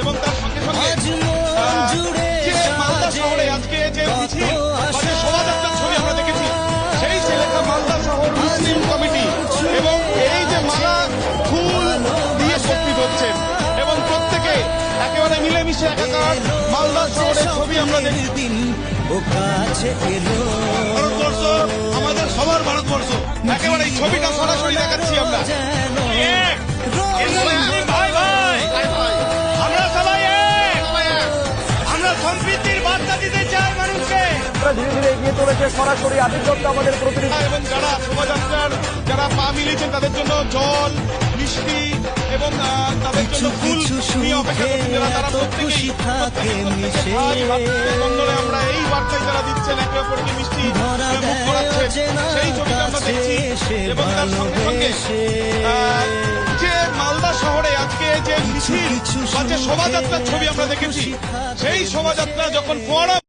এবং তার সঙ্গে সঙ্গে যে মালদা শহরে আজকে যে মিছিল বা যে শোভাযাত্রার ছবি আমরা দেখেছি, সেই যে লেখা মালদা শহর মুসলিম কমিটি এবং এই যে মালা ফুল দিয়ে উপস্থিত হচ্ছেন এবং প্রত্যেকে একেবারে মিলেমিশে একাকার মালদা শহরের ছবি আমরা দেখছি। ভারতবর্ষ আমাদের সবার ভারতবর্ষ, একেবারে এই ছবিটা সরাসরি দেখাচ্ছি আমরা। ভাই ভাই আমরা সবাই আমরা সম্প্রীতির বার্তা দিতে চাই মানুষকে। ধীরে ধীরে এগিয়ে চলেছে সরাসরি আদিত্য আমাদের প্রতিনিধি এবং যারা শোভাযাত্রার যারা পা মিলিয়েছেন তাদের জন্য জল, মিষ্টি এবং তাদের জন্য ফুল নিয়ে অপেক্ষা করছেন, যারা তারা প্রত্যেকেই বন্ধনে আমরা এই বার্তায় যারা দিচ্ছেন একে অপরকে মিষ্টি মুখ করাচ্ছেন, সেই ছবিটা আমরা দেখছি। এবং তার সঙ্গে সঙ্গে যে মালদা শহরে আজকে যে মিছিল বা যে শোভাযাত্রার ছবি আমরা দেখেছি, সেই শোভাযাত্রা যখন ফোয়ারা